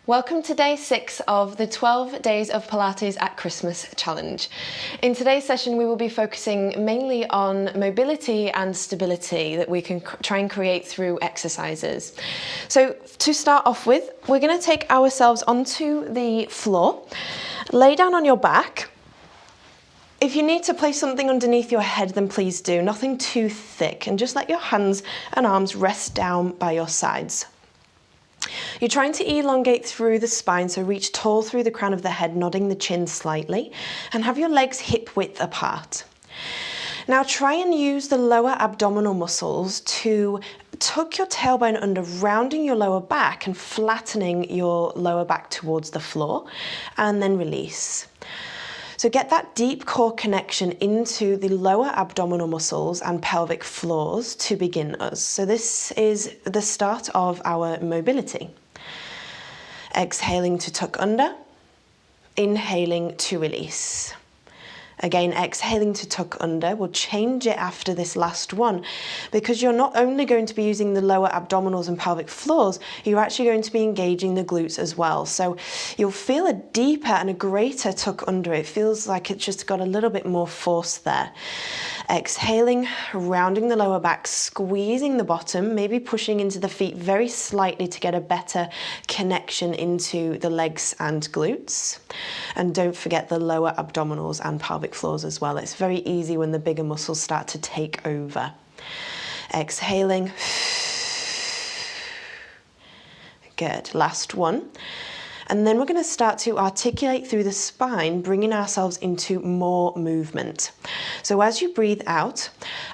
Welcome to day 6 of the 12 Days of Pilates at Christmas challenge. In today's session, we will be focusing mainly on mobility and stability that we can try and create through exercises. So to start off with, we're going to take ourselves onto the floor, lay down on your back. If you need to place something underneath your head, then please do, nothing too thick, and just let your hands and arms rest down by your sides. You're trying to elongate through the spine, so reach tall through the crown of the head, nodding the chin slightly, and have your legs hip width apart. Now try and use the lower abdominal muscles to tuck your tailbone under, rounding your lower back and flattening your lower back towards the floor, and then release. So get that deep core connection into the lower abdominal muscles and pelvic floors to begin us. So this is the start of our mobility. Exhaling to tuck under, inhaling to release. Again, exhaling to tuck under. We'll change it after this last one because you're not only going to be using the lower abdominals and pelvic floors, you're actually going to be engaging the glutes as well. So you'll feel a deeper and a greater tuck under. It feels like it's just got a little bit more force there. Exhaling, rounding the lower back, squeezing the bottom, maybe pushing into the feet very slightly to get a better connection into the legs and glutes. And don't forget the lower abdominals and pelvic floors as well. It's very easy when the bigger muscles start to take over. Exhaling. Good. Last one. And then we're going to start to articulate through the spine, bringing ourselves into more movement. So as you breathe out,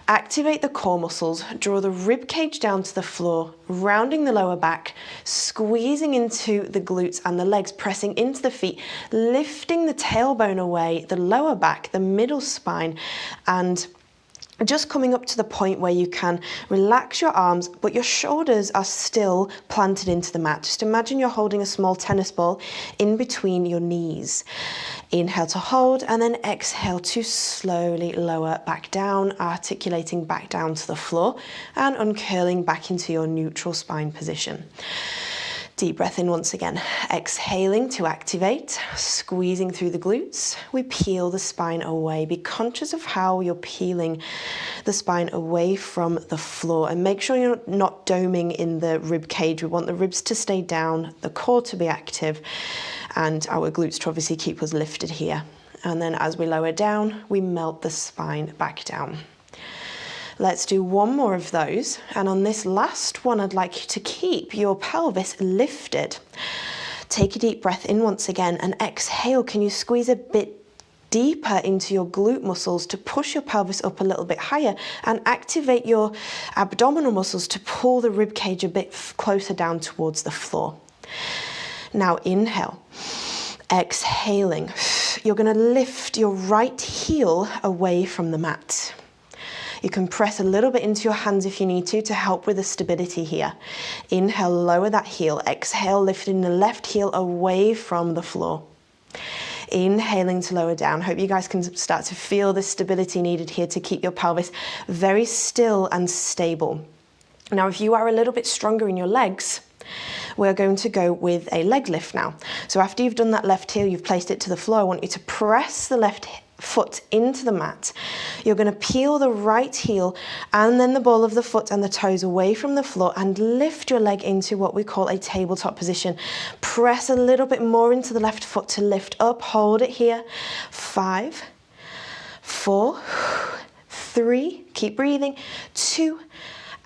activate the core muscles, draw the rib cage down to the floor, rounding the lower back, squeezing into the glutes and the legs, pressing into the feet, lifting the tailbone away, the lower back, the middle spine, and just coming up to the point where you can relax your arms, but your shoulders are still planted into the mat. Just imagine you're holding a small tennis ball in between your knees. Inhale to hold, and then exhale to slowly lower back down, articulating back down to the floor and uncurling back into your neutral spine position. Deep breath in once again, exhaling to activate, squeezing through the glutes. We peel the spine away. Be conscious of how you're peeling the spine away from the floor, and make sure you're not doming in the rib cage. We want the ribs to stay down, the core to be active, and our glutes to obviously keep us lifted here. And then as we lower down, we melt the spine back down. Let's do one more of those. And on this last one, I'd like you to keep your pelvis lifted. Take a deep breath in once again and exhale. Can you squeeze a bit deeper into your glute muscles to push your pelvis up a little bit higher and activate your abdominal muscles to pull the rib cage a bit closer down towards the floor. Now inhale. Exhaling. You're going to lift your right heel away from the mat. You can press a little bit into your hands if you need to help with the stability here. Inhale, lower that heel. Exhale, lifting the left heel away from the floor. Inhaling to lower down. Hope you guys can start to feel the stability needed here to keep your pelvis very still and stable. Now, if you are a little bit stronger in your legs, we're going to go with a leg lift now. So after you've done that left heel, you've placed it to the floor, I want you to press the left foot into the mat. You're going to peel the right heel and then the ball of the foot and the toes away from the floor and lift your leg into what we call a tabletop position. Press a little bit more into the left foot to lift up. Hold it here. 5, 4, 3, keep breathing, 2,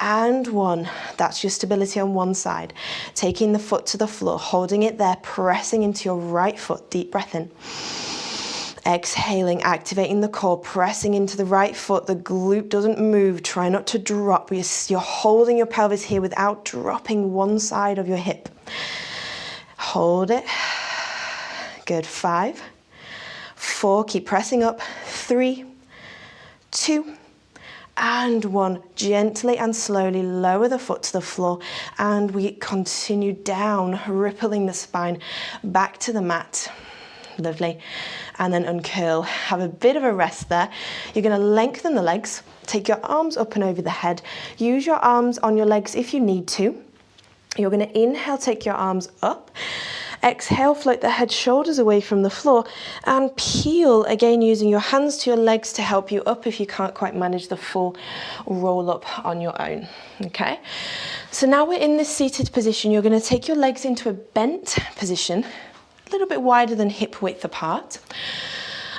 and 1. That's your stability on one side. Taking the foot to the floor, holding it there, pressing into your right foot. Deep breath in. Exhaling, activating the core, pressing into the right foot. The glute doesn't move. Try not to drop. You're holding your pelvis here without dropping one side of your hip. Hold it. Good. 5, 4, keep pressing up. 3, 2, and 1. Gently and slowly lower the foot to the floor, and we continue down, rippling the spine back to the mat. Lovely. And then uncurl. Have a bit of a rest there. You're going to lengthen the legs. Take your arms up and over the head. Use your arms on your legs if you need to. You're going to inhale, take your arms up. Exhale, float the head, shoulders away from the floor, and peel, again using your hands to your legs to help you up if you can't quite manage the full roll up on your own. Okay, so now we're in this seated position. You're going to take your legs into a bent position, a little bit wider than hip width apart,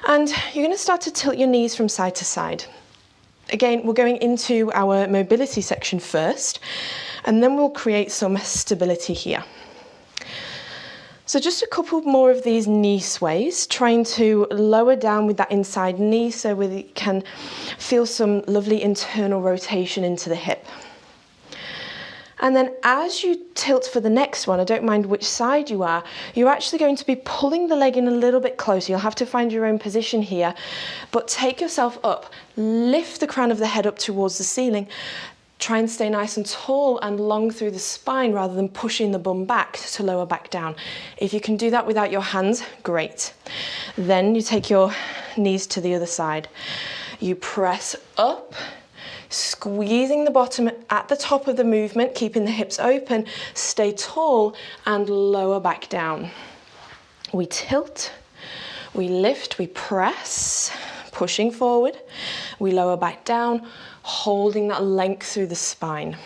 and you're going to start to tilt your knees from side to side. Again, we're going into our mobility section first, and then we'll create some stability here. So just a couple more of these knee sways, trying to lower down with that inside knee so we can feel some lovely internal rotation into the hip. And then as you tilt for the next one, I don't mind which side you are, you're actually going to be pulling the leg in a little bit closer. You'll have to find your own position here, but take yourself up, lift the crown of the head up towards the ceiling. Try and stay nice and tall and long through the spine rather than pushing the bum back to lower back down. If you can do that without your hands, great. Then you take your knees to the other side. You press up, squeezing the bottom at the top of the movement, keeping the hips open, stay tall and lower back down. We tilt, we lift, we press, pushing forward, we lower back down, holding that length through the spine.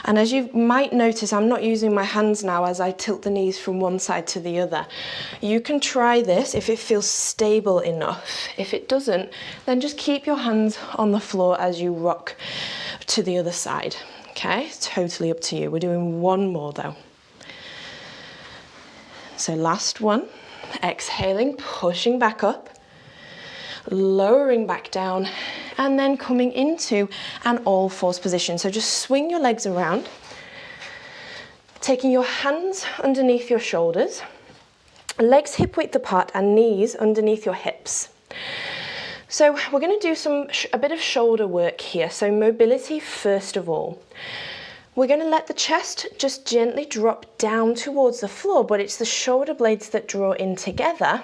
And as you might notice, I'm not using my hands now as I tilt the knees from one side to the other. You can try this if it feels stable enough. If it doesn't, then just keep your hands on the floor as you rock to the other side. Okay, totally up to you. We're doing one more though. So last one, exhaling, pushing back up, lowering back down, and then coming into an all fours position. So just swing your legs around, taking your hands underneath your shoulders, legs hip width apart and knees underneath your hips. So we're going to do a bit of shoulder work here. So mobility first of all. We're going to let the chest just gently drop down towards the floor, but it's the shoulder blades that draw in together.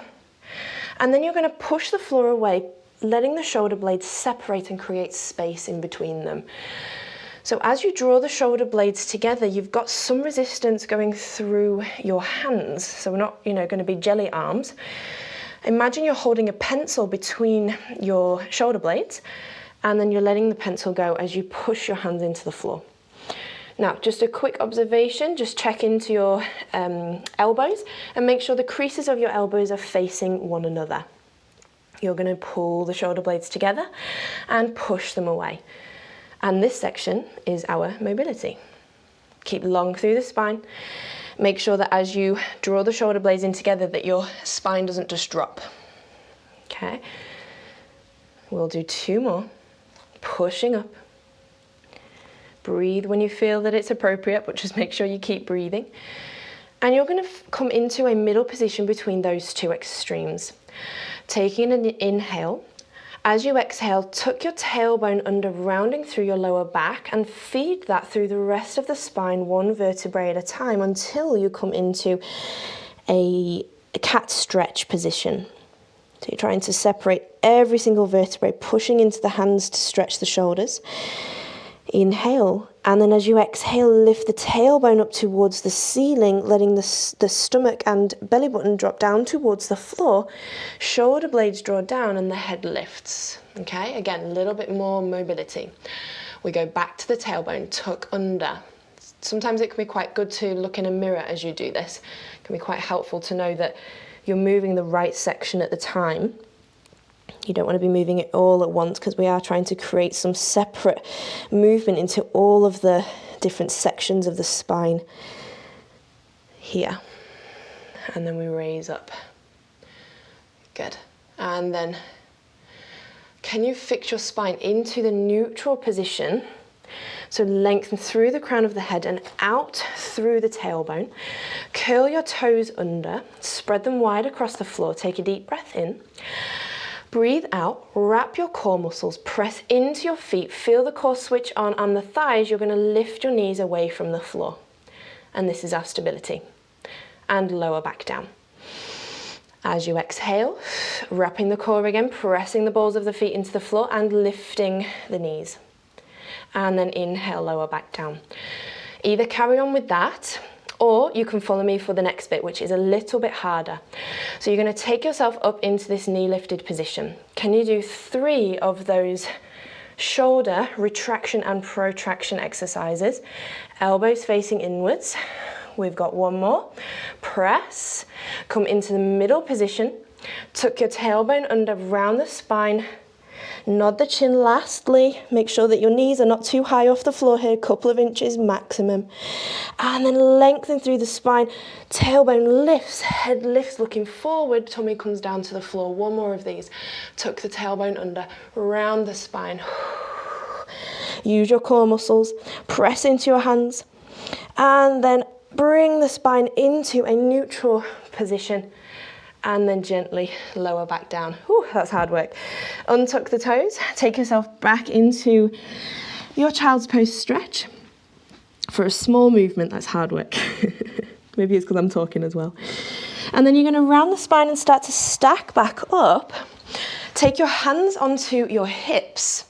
And then you're going to push the floor away, letting the shoulder blades separate and create space in between them. So as you draw the shoulder blades together, you've got some resistance going through your hands. So we're not, going to be jelly arms. Imagine you're holding a pencil between your shoulder blades, and then you're letting the pencil go as you push your hands into the floor. Now, just a quick observation, just check into your elbows and make sure the creases of your elbows are facing one another. You're going to pull the shoulder blades together and push them away. And this section is our mobility. Keep long through the spine. Make sure that as you draw the shoulder blades in together that your spine doesn't just drop. Okay, we'll do two more. Pushing up. Breathe when you feel that it's appropriate, but just make sure you keep breathing. And you're going to come into a middle position between those two extremes. Taking an inhale. As you exhale, tuck your tailbone under, rounding through your lower back, and feed that through the rest of the spine, one vertebrae at a time, until you come into a cat stretch position. So you're trying to separate every single vertebrae, pushing into the hands to stretch the shoulders. Inhale, and then as you exhale, lift the tailbone up towards the ceiling, letting the stomach and belly button drop down towards the floor. Shoulder blades draw down and the head lifts. Okay, again, a little bit more mobility. We go back to the tailbone, tuck under. Sometimes it can be quite good to look in a mirror as you do this. It can be quite helpful to know that you're moving the right section at the time. You don't want to be moving it all at once because we are trying to create some separate movement into all of the different sections of the spine here. And then we raise up. Good. And then can you fix your spine into the neutral position? So lengthen through the crown of the head and out through the tailbone. Curl your toes under, spread them wide across the floor. Take a deep breath in. Breathe out, wrap your core muscles, press into your feet, feel the core switch on the thighs. You're going to lift your knees away from the floor. And this is our stability. And lower back down. As you exhale, wrapping the core again, pressing the balls of the feet into the floor and lifting the knees. And then inhale, lower back down. Either carry on with that, Or you can follow me for the next bit, which is a little bit harder. So you're going to take yourself up into this knee lifted position. Can you do 3 of those shoulder retraction and protraction exercises? Elbows facing inwards. We've got 1 more. Press. Come into the middle position. Tuck your tailbone under, round the spine. Nod the chin. Lastly, make sure that your knees are not too high off the floor here, couple of inches maximum. And then lengthen through the spine. Tailbone lifts, head lifts looking forward, tummy comes down to the floor. 1 more of these. Tuck the tailbone under, round the spine. Use your core muscles, press into your hands, and then bring the spine into a neutral position. And then gently lower back down. Whew, that's hard work. Untuck the toes, take yourself back into your child's pose stretch for a small movement. That's hard work. Maybe it's because I'm talking as well. And then you're going to round the spine and start to stack back up. Take your hands onto your hips.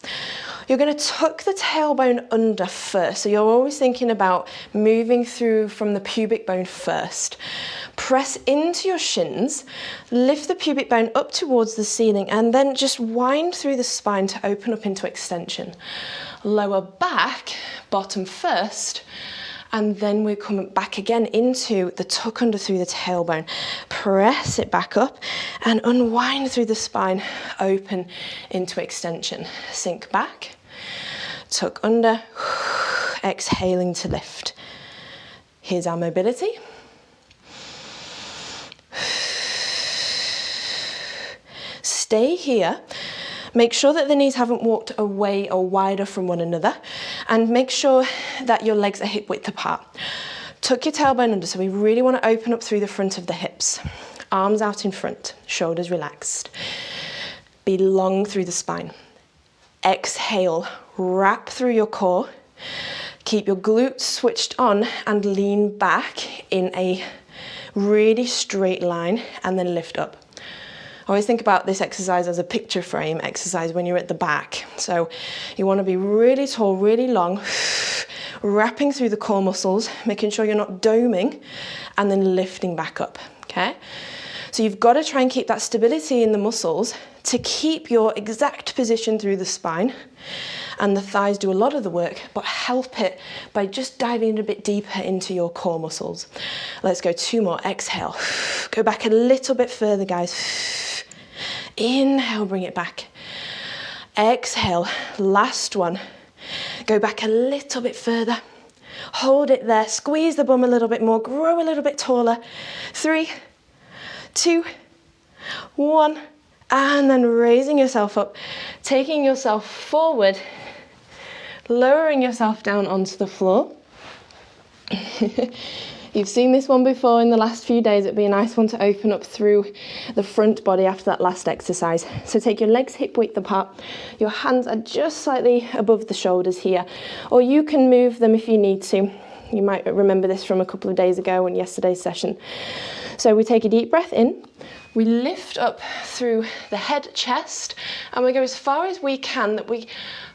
You're going to tuck the tailbone under first. So you're always thinking about moving through from the pubic bone first. Press into your shins, lift the pubic bone up towards the ceiling, and then just wind through the spine to open up into extension. Lower back, bottom first, and then we're coming back again into the tuck under through the tailbone. Press it back up and unwind through the spine, open into extension. Sink back, tuck under, exhaling to lift. Here's our mobility. Stay here. Make sure that the knees haven't walked away or wider from one another, and make sure that your legs are hip width apart. Tuck your tailbone under, so we really want to open up through the front of the hips. Arms out in front, shoulders relaxed. Be long through the spine. Exhale, wrap through your core. Keep your glutes switched on and lean back in a really straight line, and then lift up. I always think about this exercise as a picture frame exercise when you're at the back. So you want to be really tall, really long, wrapping through the core muscles, making sure you're not doming, and then lifting back up, okay? So you've got to try and keep that stability in the muscles to keep your exact position through the spine, and the thighs do a lot of the work, but help it by just diving a bit deeper into your core muscles. Let's go 2 more. Exhale. Go back a little bit further, guys. Inhale, bring it back. Exhale, last one. Go back a little bit further. Hold it there, squeeze the bum a little bit more, grow a little bit taller. 3, 2, 1, and then raising yourself up, taking yourself forward, lowering yourself down onto the floor. You've seen this one before in the last few days. It'd be a nice one to open up through the front body after that last exercise. So take your legs hip width apart. Your hands are just slightly above the shoulders here, or you can move them if you need to. You might remember this from a couple of days ago in yesterday's session. So we take a deep breath in. We lift up through the head, chest, and we go as far as we can, that we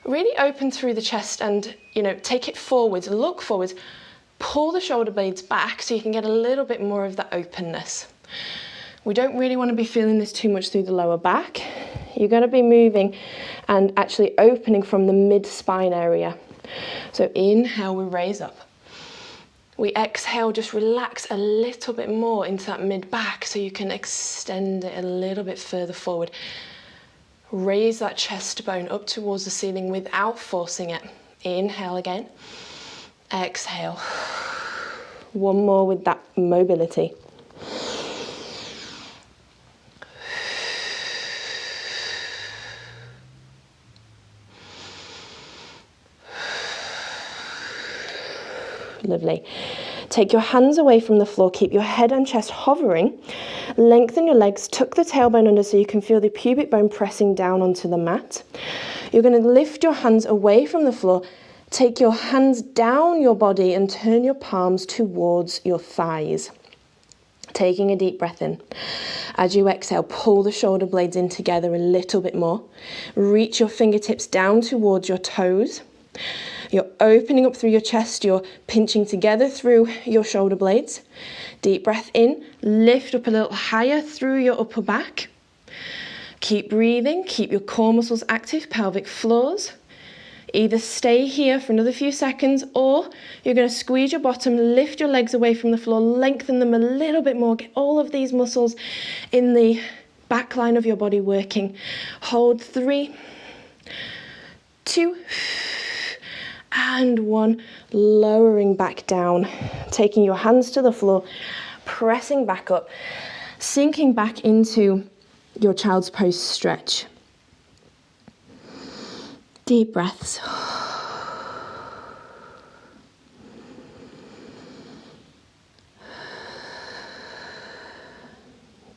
really open through the chest and, take it forwards, look forwards. Pull the shoulder blades back so you can get a little bit more of the openness. We don't really want to be feeling this too much through the lower back. You're going to be moving and actually opening from the mid-spine area. So inhale, we raise up. We exhale, just relax a little bit more into that mid-back so you can extend it a little bit further forward. Raise that chest bone up towards the ceiling without forcing it. Inhale again. Exhale. 1 more with that mobility. Lovely. Take your hands away from the floor, keep your head and chest hovering. Lengthen your legs, tuck the tailbone under so you can feel the pubic bone pressing down onto the mat. You're going to lift your hands away from the floor. Take your hands down your body and turn your palms towards your thighs. Taking a deep breath in. As you exhale, pull the shoulder blades in together a little bit more. Reach your fingertips down towards your toes. You're opening up through your chest, you're pinching together through your shoulder blades. Deep breath in, lift up a little higher through your upper back. Keep breathing, keep your core muscles active, pelvic floors. Either stay here for another few seconds, or you're going to squeeze your bottom, lift your legs away from the floor, lengthen them a little bit more, get all of these muscles in the back line of your body working. Hold 3, 2, and 1, lowering back down, taking your hands to the floor, pressing back up, sinking back into your child's pose stretch. Deep breaths.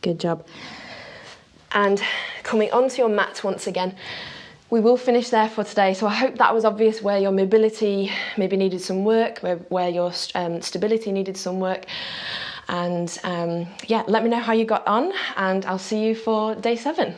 Good job. And coming onto your mat once again. We will finish there for today, so I hope that was obvious where your mobility maybe needed some work, where your stability needed some work. And yeah, let me know how you got on, and I'll see you for day 7.